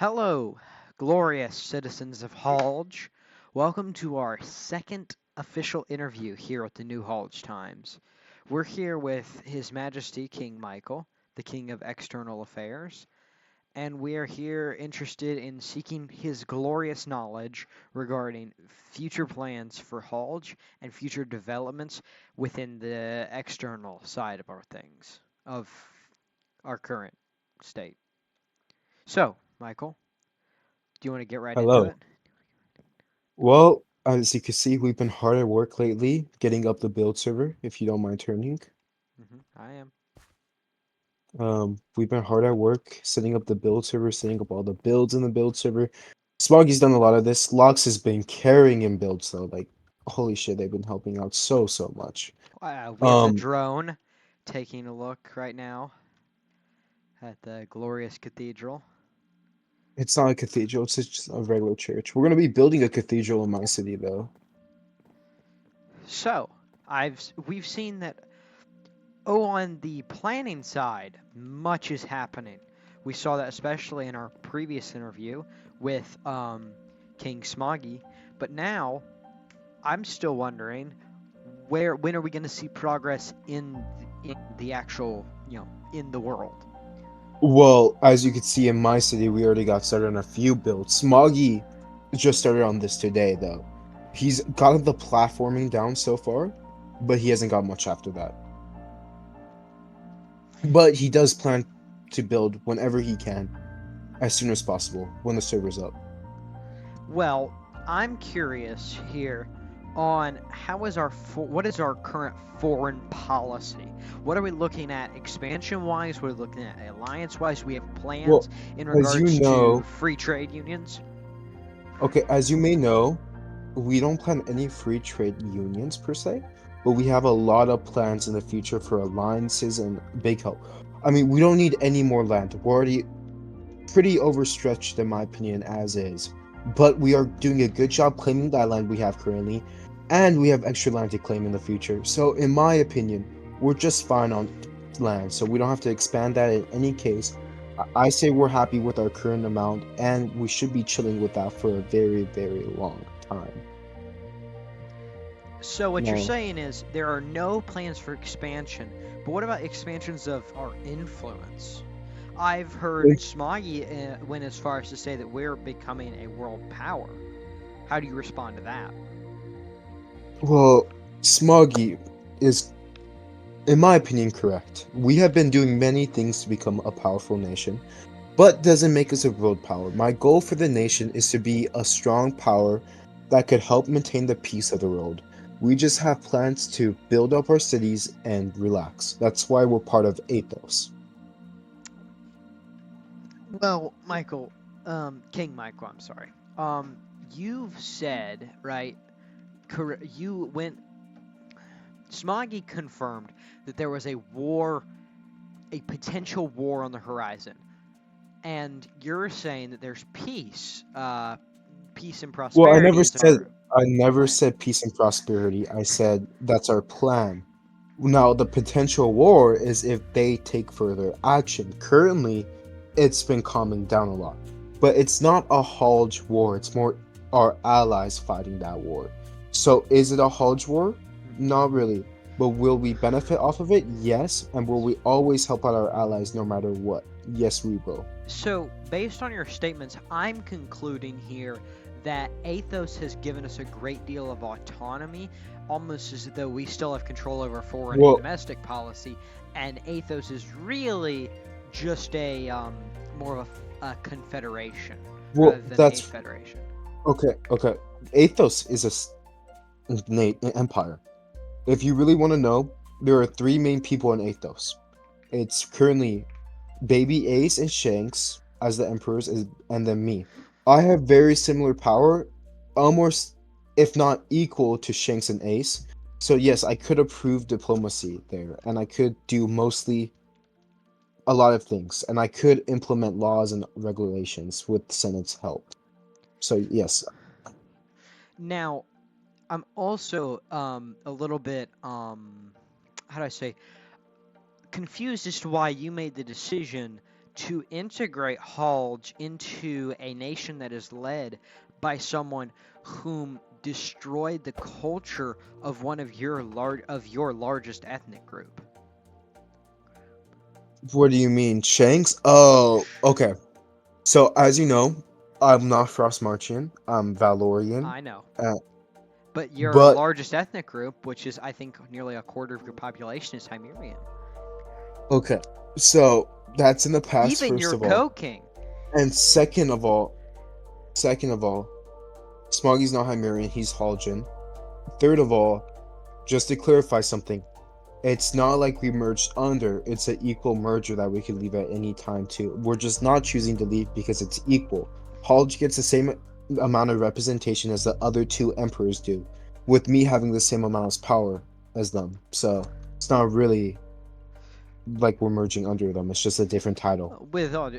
Hello, glorious citizens of Halge. Welcome to our second official interview here at the New Halge Times. We're here with His Majesty King Michael, the King of External Affairs, and we are here interested in seeking his glorious knowledge regarding future plans for Halge and future developments within the external side of our things, of our current state. So, Michael, do you want to get right into Hello. it? Well, as you can see, we've been hard at work lately getting up the build server, if you don't mind turning. I am. We've been hard at work setting up the build server, setting up all the builds in the build server. Smoggy's done a lot of this. Lux has been carrying in builds though. Like, holy shit, they've been helping out so much. We have the Um, drone taking a look right now at the glorious cathedral. it's not a cathedral, it's just a regular church. We're gonna be building a cathedral in my city though. So, we've seen that. Oh, on the planning side, much is happening. We saw that especially in our previous interview with King Smoggy. But now, I'm still wondering when are we going to see progress in the actual, in the world? Well, as you can see in my city, we already got started on a few builds. Smoggy just started on this today, though. He's got the platforming down so far, but he hasn't got much after that. But he does plan to build whenever he can, as soon as possible, when the server's up. Well, I'm curious here on what is our current foreign policy? What are we looking at expansion wise? We're looking at alliance wise. We have plans Well, in as you regards to know, free trade unions. okay, as you may know, we don't plan any free trade unions per se, but we have a lot of plans in the future for alliances and big help. I mean, we don't need any more land. We're already pretty overstretched in my opinion as is. But we are doing a good job claiming that land we have currently, and we have extra land to claim in the future. So in my opinion, we're just fine on land, so we don't have to expand that in any case. I say we're happy with our current amount, and we should be chilling with that for a very long time. So what you're No. saying is there are no plans for expansion, but what about expansions of our influence? I've heard Smoggy went as far as to say that we're becoming a world power. How do you respond to that? Well, Smoggy is, in my opinion, correct. We have been doing many things to become a powerful nation, but doesn't make us a world power. My goal for the nation is to be a strong power that could help maintain the peace of the world. We just have plans to build up our cities and relax. That's why we're part of Athos. Well, Michael, King Michael, I'm sorry. You've said, right? You went. Smoggy confirmed that there was a war, a potential war on the horizon, and you're saying that there's peace, peace and Well, prosperity is our I never plan. said peace and prosperity. I said that's our plan. Now, the potential war is if they take further action. Currently, it's been calming down a lot. But it's not a Halge war, it's more our allies fighting that war. So, is it a Halge war? Mhm. Not really. But will we benefit off of it? Yes. And will we always help out our allies no matter what? Yes, we will. So, based on your statements, I'm concluding here that Athos has given us a great deal of autonomy, almost as though we still have control over foreign and Well, domestic policy, and Athos is really just a more of a confederation rather than a that's federation. okay. Athos is a empire. If you really want to know, there are three main people in Athos. It's currently Baby Ace and Shanks as the emperors, and then me. I have very similar power, almost if not equal to Shanks and Ace. So yes, I could approve diplomacy there, and I could do mostly a lot of things, and I could implement laws and regulations with the Senate's help. So yes, Now, I'm also a little bit how do I say confused as to why you made the decision to integrate Halge into a nation that is led by someone whom destroyed the culture of one of your largest ethnic group. What do you mean, Shanks? Oh, okay. So as you know, I'm not Frost Marchian. I'm Valorian. I know. Uh, But your but largest ethnic group, which is I think nearly a quarter of your population, is Hymerian. okay, so that's in the past, Even first your of all, co-king. and second of all, Smoggy's not Hymerian. He's Haljan. Third of all, just to clarify something, it's not like we merged under. It's an equal merger that we could leave at any time too. We're just not choosing to leave because it's equal. Halj gets the same amount of representation as the other two emperors do, with me having the same amount of power as them. So it's not really like we're merging under them. It's just a different title.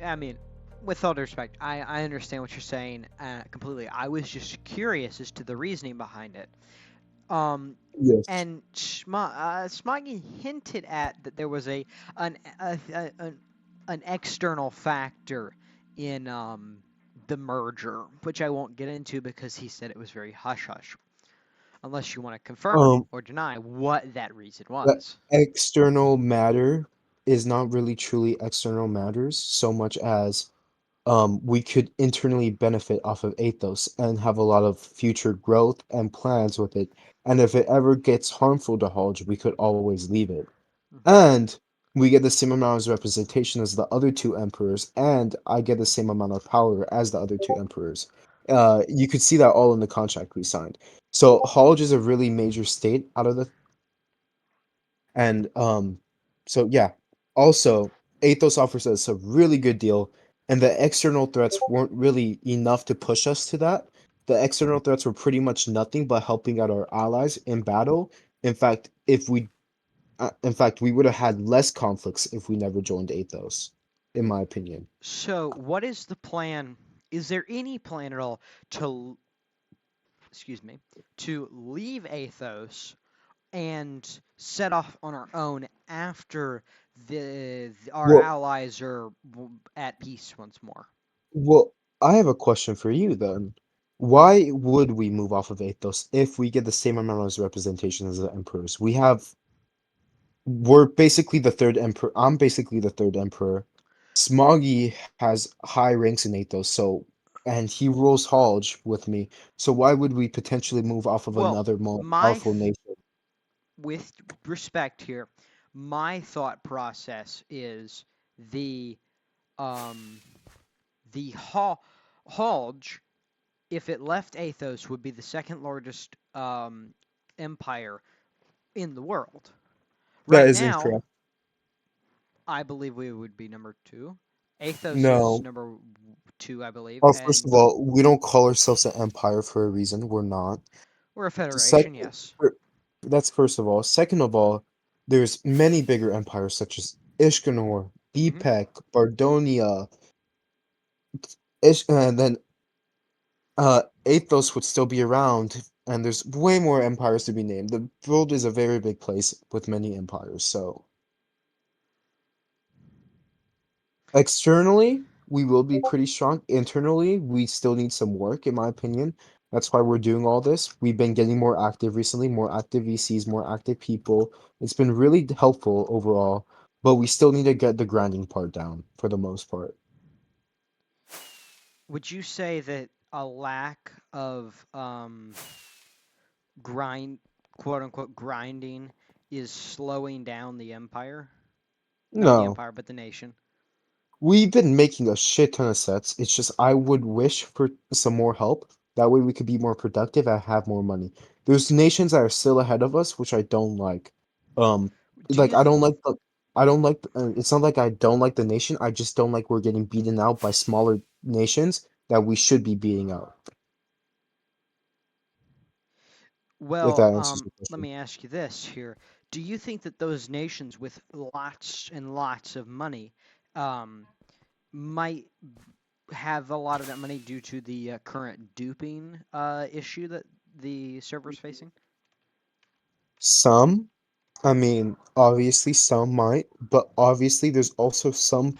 I mean, with all due respect, I understand what you're saying completely. I was just curious as to the reasoning behind it. Um, Yes. and Smoggy hinted at that there was an external factor in the merger, which I won't get into because he said it was very hush hush. Unless you want to confirm Um, or deny what that reason the was. external matter is not really truly external matters so much as we could internally benefit off of Athos and have a lot of future growth and plans with it. And if it ever gets harmful to Hodge, we could always leave it. Hmm. And we get the same amount of representation as the other two emperors, and I get the same amount of power as the other two emperors. You could see that all in the contract we signed. So Hodge is a really major state out of the and so yeah. Also, Athos offers us a really good deal, and the external threats weren't really enough to push us to that. The external threats were pretty much nothing but helping out our allies in battle. In fact, we would have had less conflicts if we never joined Athos, in my opinion. So, what is the plan? Is there any plan at all to, excuse me, to leave Athos and set off on our own after our Well, allies are at peace once more? well, I have a question for you then. Why would we move off of Athos if we get the same amount of representation as the emperors? We're basically the third emperor. I'm basically the third emperor. Smoggy has high ranks in Athos, and he rules Halge with me. So why would we potentially move off of Well, another more my powerful th- nation? with respect here, my thought process is the um the Halge, if it left Athos, would be the second largest empire in the world. That Right is now, incorrect. I believe we would be number two. Athos is No. number two, I believe, Oh, first and of all, we don't call ourselves an empire for a reason. We're not. we're a federation, Second, yes. that's first of all. Second of all, there's many bigger empires such as Ishkanor, Hmm. Bipek, Bardonia, and then Athos would still be around, and there's way more empires to be named. The world is a very big place with many empires. So externally, we will be pretty strong. Internally, we still need some work, in my opinion. That's why we're doing all this. We've been getting more active recently, more active VCs, more active people. It's been really helpful overall, but we still need to get the grinding part down for the most part. Would you say that a lack of grind, quote unquote, grinding is slowing down the empire? Not the No. empire, but the nation. We've been making a shit ton of sets. It's just I would wish for some more help. That way we could be more productive and have more money. There's nations that are still ahead of us, which I don't like. Um, Do like you? I don't like. It's not like I don't like the nation. I just don't like we're getting beaten out by smaller nations that we should be beating out. If Well, that answers your let question. me ask you this here. Do you think that those nations with lots and lots of money um, might have a lot of that money due to the current duping issue that the server's facing? Some, I mean, obviously some might, but obviously there's also some.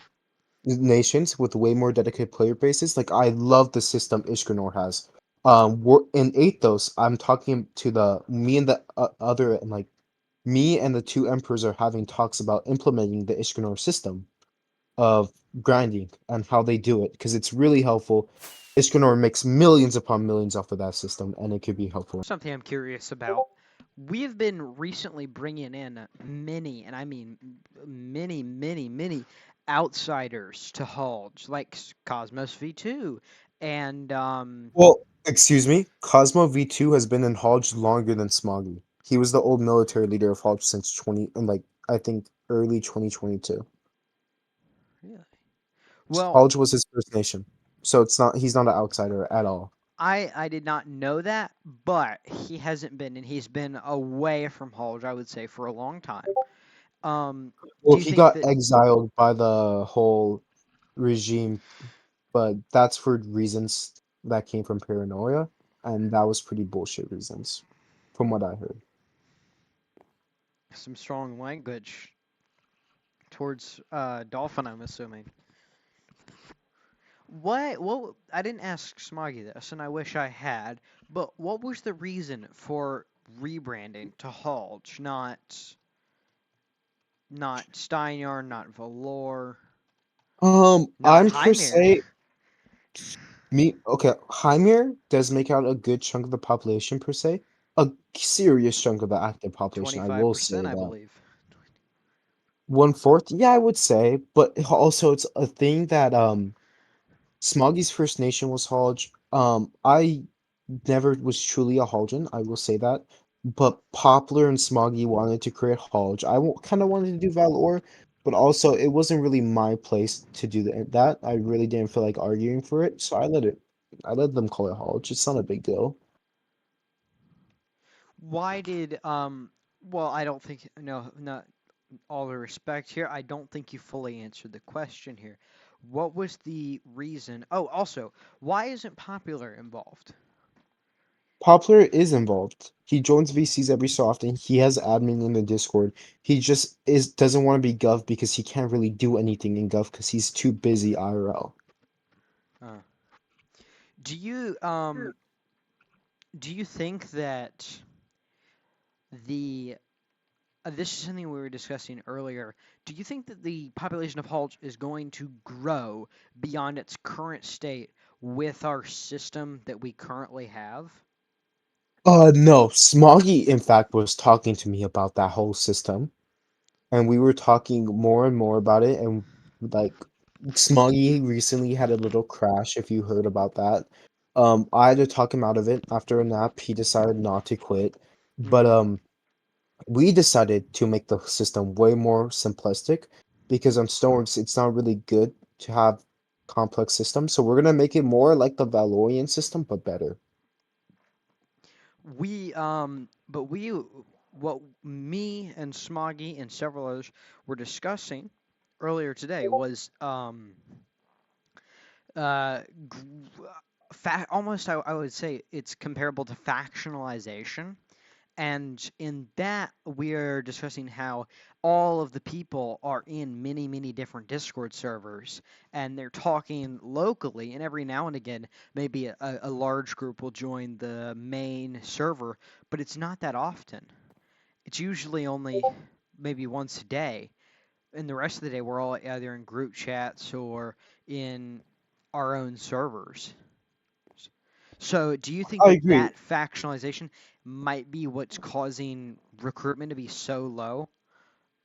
nations with way more dedicated player bases. Like I love the system Ishkanor has. We're in Athos. I'm talking to the me and the other and like me and the two emperors are having talks about implementing the Ishkanor system of grinding and how they do it because it's really helpful. Ishkanor makes millions upon millions off of that system, and it could be helpful. Something I'm curious about. We have been recently bringing in many, and I mean many outsiders to Halge, like Cosmos V2, and Well, excuse me, Cosmo V2 has been in Hodge longer than Smoggy. He was the old military leader of Hodge since 20, and like I think early 2022. really? Well, Hodge was his first nation, so he's not an outsider at all. I did not know that, but he hasn't been, and he's been away from Halge, I would say, for a long time. Um, Well, do you he think got that? exiled by the whole regime, but that's for reasons that came from paranoia, and that was pretty bullshit reasons, from what I heard. Some strong language towards Dolphin, I'm assuming. What I didn't ask Smoggy this, and I wish I had, but what was the reason for rebranding to Halge, not Steinyar, not Valor, not I'm per Hymir? se okay. Hymir does make out a good chunk of the population per se, a serious chunk of the active population. I will 25%, say I that believe. one fourth, yeah, I would say, but also it's a thing that Smoggy's First Nation was Hodge. I never was truly a Haljan, I will say that. But Poplar and Smoggy wanted to create Hodge. Kind of wanted to do Valor, but also it wasn't really my place to do that. I really didn't feel like arguing for it, so I let them call it Hodge. It's not a big deal. Why did well, I don't think no, not all the respect here. I don't think you fully answered the question here. What was the reason? Oh, also, why isn't Popular involved? Poplar is involved. He joins VCs every so often. He has admin in the Discord. He just is doesn't want to be Gov because he can't really do anything in Gov because he's too busy IRL. Uh, do you do you think that the this is something we were discussing earlier. Do you think that the population of Halge is going to grow beyond its current state with our system that we currently have? No. Smoggy, in fact, was talking to me about that whole system, and we were talking more and more about it. And like, Smoggy recently had a little crash. If you heard about that, I had to talk him out of it after a nap. He decided not to quit, but Mm-hmm. we decided to make the system way more simplistic because on Stoneworks it's not really good to have complex systems. So we're gonna make it more like the Valorian system, but better. But what me and Smoggy and several others were discussing earlier today was uh, almost I would say it's comparable to factionalization. And in that, we're discussing how all of the people are in many different Discord servers and they're talking locally. And every now and again, maybe a large group will join the main server, but it's not that often. It's usually only maybe once a day. And the rest of the day, we're all either in group chats or in our own servers. So, do you think I that agree. that factionalization might be what's causing recruitment to be so low?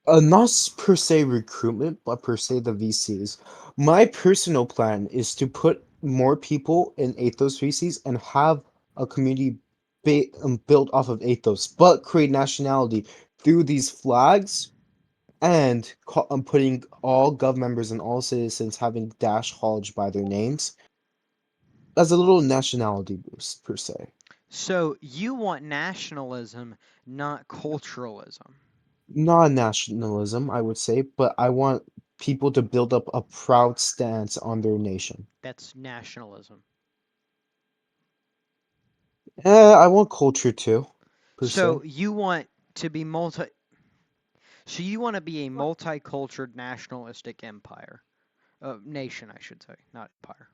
Not per se recruitment, but per se the VCs. My personal plan is to put more people in Athos VCs and have a community built off of Athos, but create nationality through these flags and putting all Gov members and all citizens having Dash Hodge by their names as a little nationality boost per se. So, you want nationalism, not culturalism. Not nationalism, I would say, but I want people to build up a proud stance on their nation. That's nationalism. I want culture too, per So, se. you want to be multi. So, you want to be a multicultural nationalistic empire. Nation, I should say, not empire.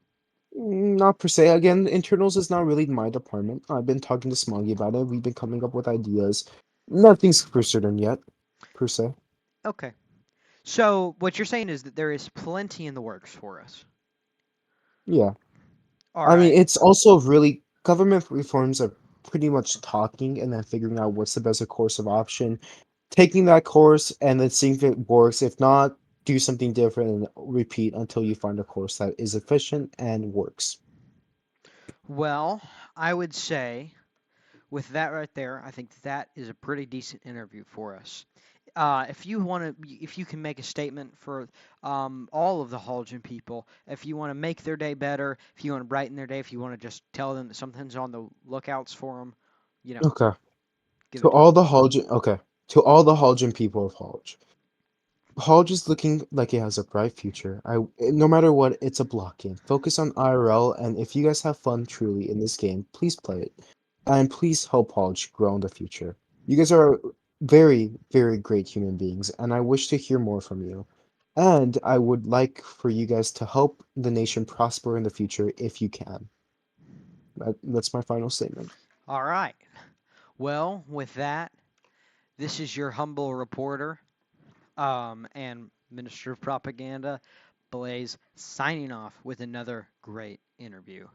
Not per se. Again, internals is not really my department. I've been talking to Smoggy about it. We've been coming up with ideas. Nothing's for certain yet, per se. Okay. So what you're saying is that there is plenty in the works for us. Yeah. All I mean, right. it's also really government reforms are pretty much talking and then figuring out what's the best course of option, taking that course and then seeing if it works. If not, do something different and repeat until you find a course that is efficient and works. Well, I would say with that right there, I think that is a pretty decent interview for us. If you want to, if you can make a statement for all of the Haljan people, if you want to make their day better, if you want to brighten their day, if you want to just tell them that something's on the lookouts for them, Okay. give To it to them. all the Haljan, okay. To all the Haljan people of Halj. Halj is looking like it has a bright future. No matter what, it's a block game. Focus on IRL, and if you guys have fun truly in this game, please play it. And please help Halj grow in the future. You guys are very, very great human beings, and I wish to hear more from you. And I would like for you guys to help the nation prosper in the future if you can. That's my final statement. All right. Well, with that, this is your humble reporter and Minister of Propaganda, Blaze, signing off with another great interview.